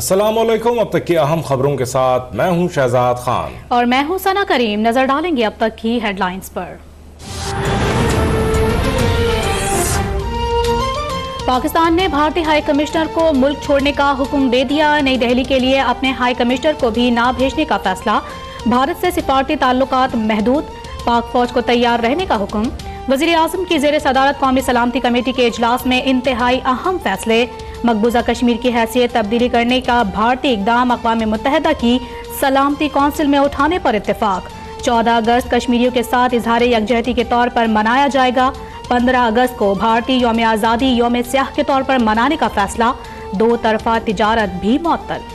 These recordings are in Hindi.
अस्सलामुअलैकुम। अब तक की अहम खबरों के साथ मैं हूं शहजाद खान और मैं हूं सना करीम। नजर डालेंगे अब तक की हेडलाइंस पर। पाकिस्तान ने भारतीय हाई कमिश्नर को मुल्क छोड़ने का हुक्म दे दिया। नई दिल्ली के लिए अपने हाई कमिश्नर को भी ना भेजने का फैसला। भारत से सिफारती ताल्लुकात महदूद। पाक फौज को तैयार रहने का हुक्म। वजीर आजम की जेर सदारत कौमी सलामती कमेटी के इजलास में इंतहाई अहम फैसले। मकबूजा कश्मीर की हैसियत तब्दीली करने का भारतीय इकदाम अक़वाम मुत्तहिदा की सलामती कौंसिल में उठाने पर इत्तेफाक। 14 अगस्त कश्मीरियों के साथ इजहार यकजहती के तौर पर मनाया जाएगा। 15 अगस्त को भारतीय यौम आज़ादी यौम स्याह के तौर पर मनाने का फैसला। दो तरफा तिजारत भी मुअत्तल।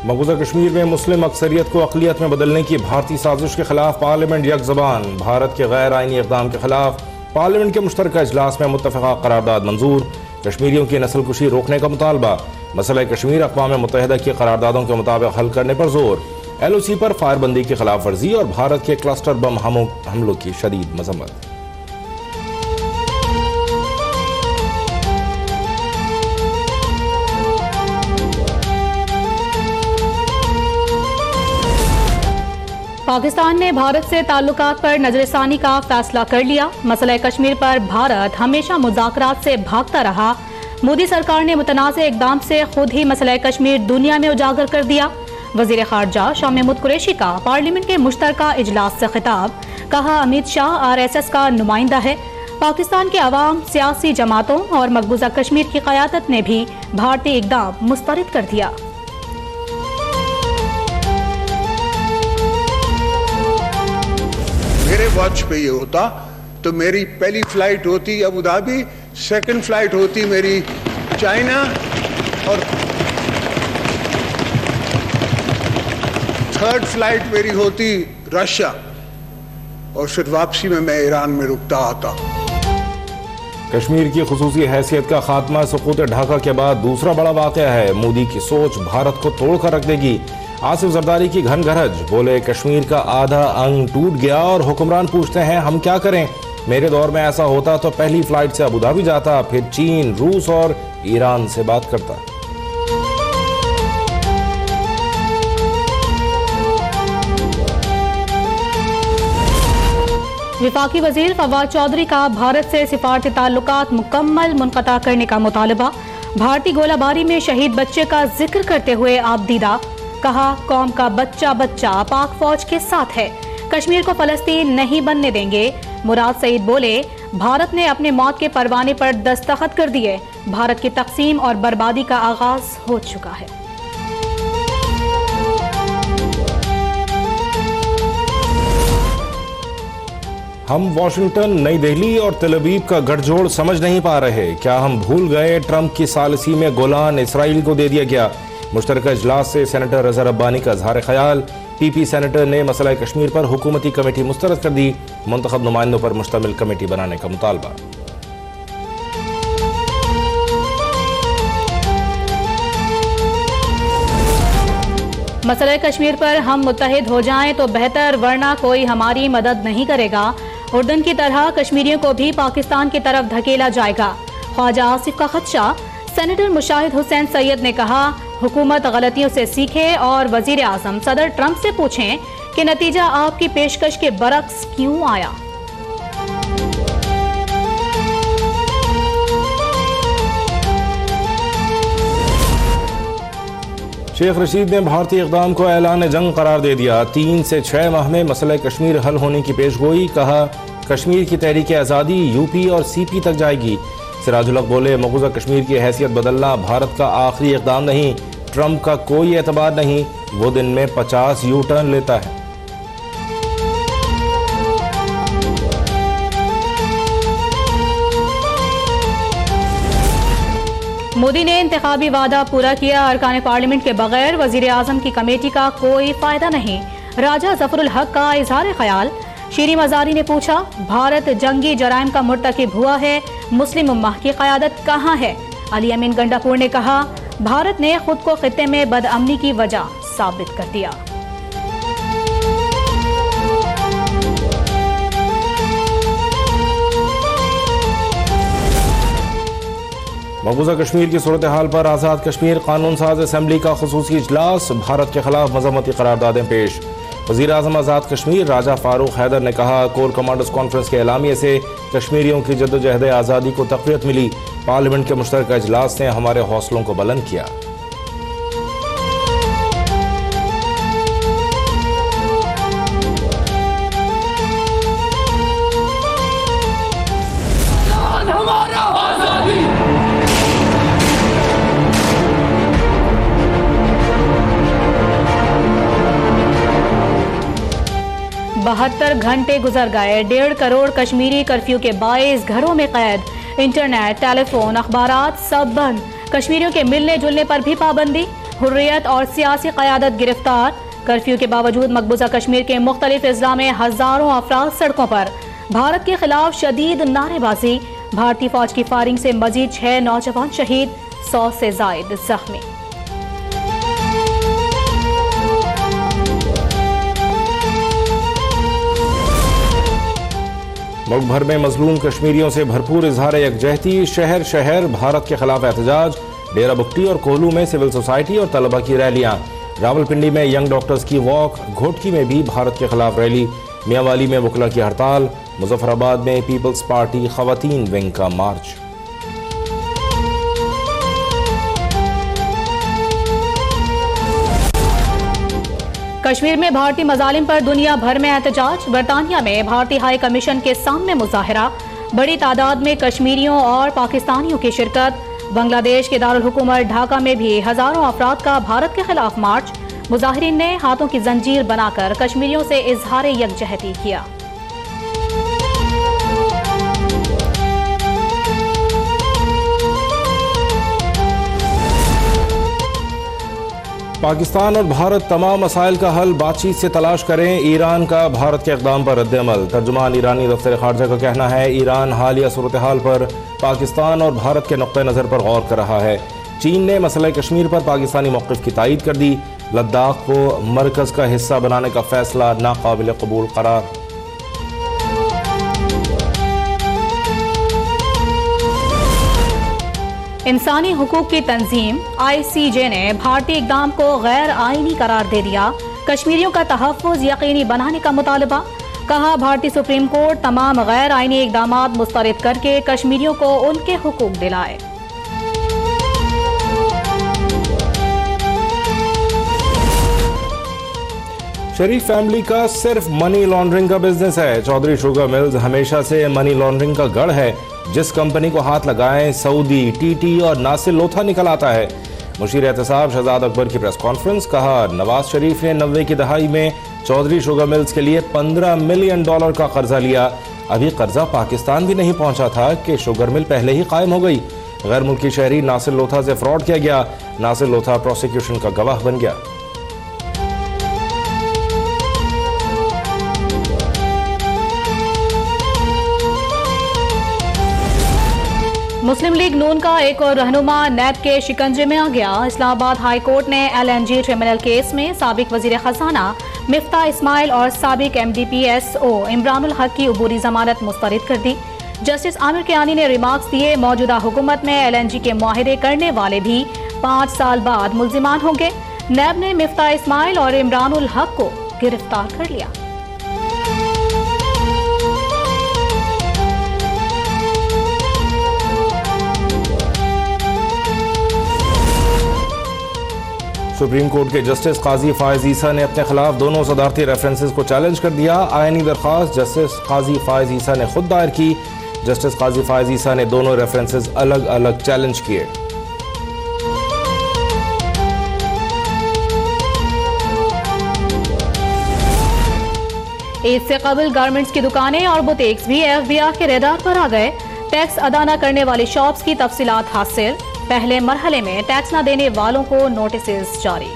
मकबूजा कश्मीर में मुस्लिम अक्सरियत को अक़लियत में बदलने की भारतीय साजिश के खिलाफ पार्लियामेंट यक ज़बान। भारत के गैर आइनी इक़दाम के खिलाफ पार्लियामेंट के मुश्तरका इजलास में मुत्तफ़क़ा करारदाद मंजूर। कश्मीरियों की नस्लकुशी रोकने का मुतालबा। मसला कश्मीर अक़वाम मुत्तहिदा की करारदादों के मुताबिक हल करने पर जोर। LOC पर फायरबंदी की खिलाफ वर्जी और भारत के क्लस्टर बम हमलों की शदीद मजम्मत। पाकिस्तान ने भारत से ताल्लुकात पर नजरसानी का फैसला कर लिया। मसला कश्मीर पर भारत हमेशा मुज़ाकरात से भागता रहा। मोदी सरकार ने मुतनाज़ इक़दाम से खुद ही मसला कश्मीर दुनिया में उजागर कर दिया। वज़ीर ख़ारजा शाह महमूद कुरैशी का पार्लियामेंट के मुश्तरका इजलास से खिताब। कहा, अमित शाह RSS का नुमाइंदा है। पाकिस्तान के अवाम, सियासी जमातों और मकबूजा कश्मीर की क़यादत ने भी भारतीय इक़दाम मुस्तरद कर दिया। मेरे वॉच पे ये होता तो मेरी पहली फ्लाइट होती अबू धाबी, सेकंड फ्लाइट होती मेरी चाइना और थर्ड फ्लाइट मेरी होती रशिया और फिर वापसी में मैं ईरान में रुकता आता। कश्मीर की खुसूसी हैसियत का खात्मा सुकूत ढाका के बाद दूसरा बड़ा वाक़या है। मोदी की सोच भारत को तोड़कर रख देगी। आसिफ जरदारी की घन गरज। बोले, कश्मीर का आधा अंग टूट गया और हुक्मरान पूछते हैं हम क्या करें। मेरे दौर में ऐसा होता तो पहली फ्लाइट से अबू धाबी जाता, फिर चीन, रूस और ईरान से बात करता। विफाकी वजीर फवाद चौधरी का भारत से सिफारती ताल्लुकात मुकम्मल मुनक़ता करने का मुतालबा। भारतीय गोलाबारी में शहीद बच्चे का जिक्र करते हुए आबदीदा। कहा, कौम का बच्चा बच्चा पाक फौज के साथ है। कश्मीर को फलस्तीन नहीं बनने देंगे। मुराद सईद बोले, भारत ने अपने मौत के परवाने पर दस्तखत कर दिए। भारत की तकसीम और बर्बादी का आगाज हो चुका है। हम वाशिंगटन, नई दिल्ली और तेल अवीव का गठजोड़ समझ नहीं पा रहे। क्या हम भूल गए ट्रंप की सालिसी में गोलान इसराइल को दे दिया गया। मुश्तरका इजलास से सेनेटर रज़ा रब्बानी का इज़हार ख्याल। PP सेनेटर ने मसला कश्मीर पर हुकूमती कमेटी मुस्तरद कर दी। मुंतखब नुमाइंदों पर मुश्तमिल कमेटी बनाने का मुतालबा। मसला कश्मीर पर हम मुत्तहिद हो जाएं तो बेहतर, वरना कोई हमारी मदद नहीं करेगा। उर्दन की तरह कश्मीरियों को भी पाकिस्तान की तरफ धकेला जाएगा। ख्वाजा आसिफ का खदशा। सेनेटर मुशाहिद हुसैन सैयद ने कहा, हुकूमत गलतियों से सीखे और वजीर आजम सदर ट्रंप से पूछें कि नतीजा आपकी पेशकश के बरक्स क्यों आया। शेख रशीद ने भारतीय इक़दाम को ऐलान जंग करार दे दिया। 3 से 6 माह में मसला कश्मीर हल होने की पेशगोई। कहा, कश्मीर की तहरीक आज़ादी UP और CP तक जाएगी। सिराजुल हक बोले, मकबूजा कश्मीर की हैसियत बदलना भारत का आखिरी इक़दाम नहीं। ट्रंप का कोई एतबार नहीं, वो दिन में 50 U टर्न लेता है। मोदी ने इंतखाबी वादा पूरा किया। अरकान पार्लियामेंट के बगैर वजीर आजम की कमेटी का कोई फायदा नहीं। राजा जफरुल हक का इजहार ख्याल। शीरी मजारी ने पूछा, भारत जंगी जराइम का मुर्तकिब हुआ है, मुस्लिम उम्मा की क़यादत कहाँ है। अली अमीन गंडापुर ने कहा, भारत ने खुद को खित्ते में बदअमनी की वजह साबित कर दिया। मकबूजा कश्मीर की सूरत हाल पर आज़ाद कश्मीर कानून साज असम्बली का खुसूसी इजलास, भारत के खिलाफ मजम्मती करारदादें पेश। वज़ीर आज़म आज़ाद कश्मीर राजा फारूक हैदर ने कहा, कोर कमांडर्स कॉन्फ्रेंस के एलामिये से कश्मीरियों की जद्दोजहद आज़ादी को तक़वियत मिली। पार्लियामेंट के मुश्तरका इजलास ने हमारे हौसलों को बुलंद किया। बहत्तर घंटे गुजर गए। 1.5 करोड़ कश्मीरी कर्फ्यू के बायस घरों में कैद। इंटरनेट, टेलीफोन, अखबारात सब बंद। कश्मीरियों के मिलने जुलने पर भी पाबंदी। हुर्रियत और सियासी क़यादत गिरफ्तार। कर्फ्यू के बावजूद मकबूजा कश्मीर के मुख्तलिफ अजला में हजारों अफराद सड़कों पर। भारत के खिलाफ शदीद नारेबाजी। भारतीय फौज की फायरिंग से मजीद 6 नौजवान शहीद, 100 से जायद जख्मी। मुल्क भर में मजलूम कश्मीरियों से भरपूर इजहार यकजहती। शहर शहर भारत के खिलाफ एहतजाज। डेरा बुगटी और कोहलू में सिविल सोसाइटी और तलबा की रैलियां। रावलपिंडी में यंग डॉक्टर्स की वॉक। घोटकी में भी भारत के खिलाफ रैली। मियांवाली में वकला की हड़ताल। मुजफ्फराबाद में पीपल्स पार्टी खवातीन विंग का मार्च। कश्मीर में भारतीय मजालिम पर दुनिया भर में एहतजाज। बरतानिया में भारतीय हाई कमीशन के सामने मुजाहिरा। बड़ी तादाद में कश्मीरियों और पाकिस्तानियों की शिरकत। बांग्लादेश के दारुल हुकूमत ढाका में भी हजारों अफराद का भारत के खिलाफ मार्च। मुजाहिरीन ने हाथों की जंजीर बनाकर कश्मीरियों से इजहार यकजहती किया। पाकिस्तान और भारत तमाम मसाइल का हल बातचीत से तलाश करें। ईरान का भारत के इक़दाम पर रद्द-ए-अमल। तर्जुमान ईरानी दफ्तर खारजा का कहना है, ईरान हालिया सूरत हाल पर पाकिस्तान और भारत के नुक्ते नज़र पर गौर कर रहा है। चीन ने मसला कश्मीर पर पाकिस्तानी मौक़िफ़ की तायीद कर दी। लद्दाख को मरकज़ का हिस्सा बनाने का फैसला नाकाबिल कबूल करार। इंसानी हुकूक की तंजीम ICJ ने भारतीय इक़दाम को गैर आईनी करार दे दिया। कश्मीरियों का तहफ़्फ़ुज़ यकीनी बनाने का मुतालबा। कहा, भारतीय सुप्रीम कोर्ट तमाम गैर आईनी इक़दामात मुस्तरद करके कश्मीरियों को उनके हुकूक दिलाए। शरीफ फैमिली का सिर्फ मनी लॉन्ड्रिंग का बिजनेस है। चौधरी शुगर मिल्स हमेशा से मनी लॉन्ड्रिंग का गढ़ है। जिस कंपनी को हाथ लगाएं, सऊदी, TT और नासिर लोथा निकल आता है। मुशीर एहतसाब शहजाद अकबर की प्रेस कॉन्फ्रेंस। कहा, नवाज शरीफ ने 90 की दहाई में चौधरी शुगर मिल्स के लिए $15 मिलियन का कर्जा लिया। अभी कर्जा पाकिस्तान भी नहीं पहुंचा था कि शुगर मिल पहले ही कायम हो गई। गैर मुल्की शहरी नासिर लोथा से फ्रॉड किया गया। नासिर लोथा प्रोसिक्यूशन का गवाह बन गया। मुस्लिम लीग नून का एक और रहनुमा नैब के शिकंजे में आ गया। इस्लामाबाद हाई कोर्ट ने LNG ट्रिब्यूनल केस में साबिक वजीर खजाना मिफ्ता इस्माइल और साबिक MDPSO इमरानुल हक की अबूरी जमानत मुस्तरद कर दी। जस्टिस आमिर कियानी ने रिमार्क्स दिए, मौजूदा हुकूमत में LNG के मुआहदे करने वाले भी 5 साल बाद मुल्जिमान होंगे। नैब ने मिफ्ता इस्माइल और इमरानुल हक को गिरफ्तार कर लिया। सुप्रीम कोर्ट के जस्टिस काजी फायज ईसा ने अपने खिलाफ दोनों सदारती रेफरेंसेस को चैलेंज कर दिया। आईनी दरख्वास्त जस्टिस काजी फायज ईसा ने खुद दायर की। जस्टिस काजी फायज ईसा ने दोनों रेफरेंसेस अलग अलग चैलेंज किए। ईद से कबल गारमेंट्स की दुकानें और बुटीक्स भी FBI के रेडार पर आ गए। टैक्स अदा न करने वाली शॉप्स की तफसीलात हासिल। पहले मरहले में टैक्स न देने वालों को नोटिस जारी।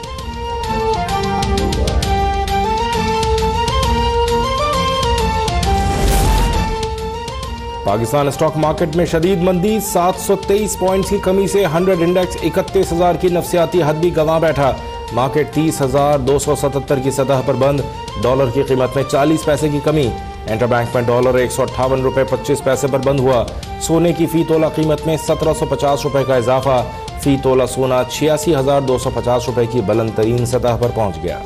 पाकिस्तान स्टॉक मार्केट में शदीद मंदी। 723 पॉइंट्स की कमी से 100 इंडेक्स 31,000 की नफसियाती हद भी गंवा बैठा। मार्केट 30,277 की सतह पर बंद। डॉलर की कीमत में 40 पैसे की कमी। इंटरबैंक में डॉलर 158 रुपये 25 पैसे पर बंद हुआ। सोने की फी तोला कीमत में 1750 रुपये का इजाफा। फी तोला सोना 86,250 रुपये की बुलंद तरीन सतह पर पहुंच गया।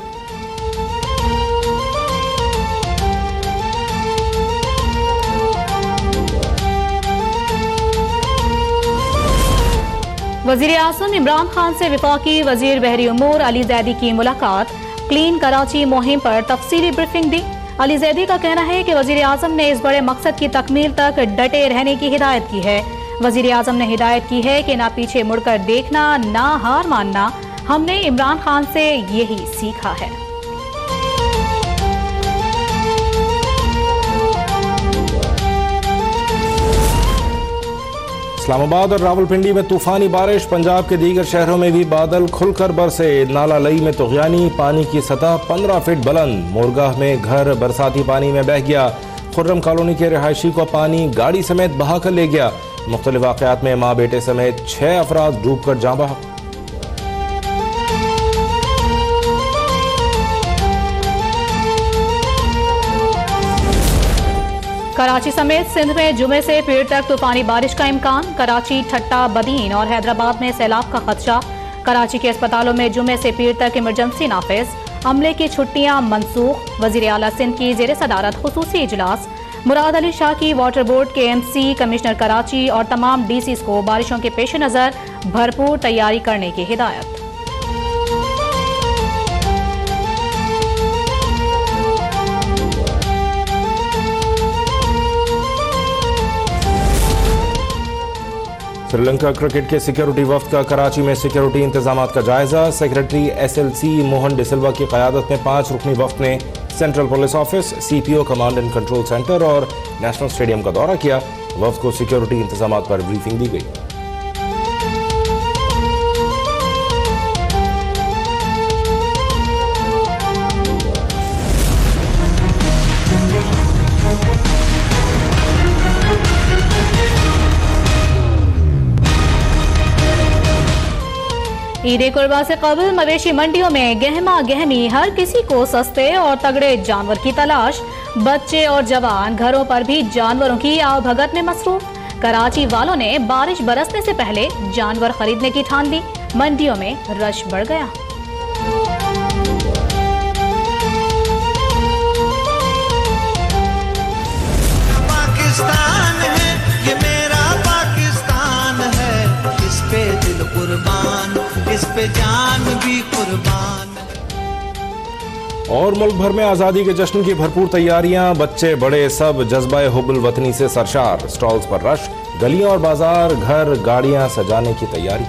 वजीर आज़म इमरान खान से वफाकी वजीर बहरी उमूर अली जैदी की मुलाकात। क्लीन कराची मुहिम पर तफसीली ब्रीफिंग दी। अली जैदी का कहना है कि वजीर आज़म ने इस बड़े मकसद की तकमील तक डटे रहने की हिदायत की है। वजीर आज़म ने हिदायत की है कि ना पीछे मुड़कर देखना, ना हार मानना। हमने इमरान खान से यही सीखा है। इस्लामाबाद और रावलपिंडी में तूफानी बारिश। पंजाब के दीगर शहरों में भी बादल खुलकर बरसे। नाला लई में तुग़यानी, पानी की सतह 15 फीट बुलंद। मोरगाह में घर बरसाती पानी में बह गया। खुर्रम कॉलोनी के रिहायशी को पानी गाड़ी समेत बहा कर ले गया। मुख्तलिफ वाक़यात में माँ बेटे समेत 6 अफराद डूबकर जाँ बहक। कराची समेत सिंध में जुमे से पीर तक तूफानी बारिश का इम्कान। कराची, ठट्टा, बदीन और हैदराबाद में सैलाब का खदशा। कराची के अस्पतालों में जुमे से पीर तक इमरजेंसी नाफिज। अमले की छुट्टियां मनसूख। वजीर आला सिंध की जेर सदारत खुसूसी इजलास। मुराद अली शाह की वाटर बोर्ड के MC, कमिश्नर कराची और तमाम DCs को बारिशों के पेश नज़र भरपूर तैयारी करने की हिदायत। श्रीलंका क्रिकेट के सिक्योरिटी वफ्द का कराची में सिक्योरिटी इंतजामात का जायजा। सेक्रेटरी SLC मोहन डिसिल्वा की क़यादत में 5 रुकनी वफ्द ने central police office, CPO command and control centre और नेशनल स्टेडियम का दौरा किया। वफ्द को सिक्योरिटी इंतजामात पर ब्रीफिंग दी गई। ईद कुर्बा से कबल मवेशी मंडियों में गहमा गहमी, हर किसी को सस्ते और तगड़े जानवर की तलाश। बच्चे और जवान घरों पर भी जानवरों की आवभगत में मसरूफ। कराची वालों ने बारिश बरसने से पहले जानवर खरीदने की ठान ली। मंडियों में रश बढ़ गया। पाकिस्तान है ये मेरा पाकिस्तान है, इस पे दिल कुर्बान, इस पे जान भी कुर्बान। और मुल्क भर में आज़ादी के जश्न की भरपूर तैयारियां। बच्चे बड़े सब जज्बा हुब्बुल वतनी से सरशार। स्टॉल्स पर रश, गलियां और बाजार, घर, गाड़ियां सजाने की तैयारी।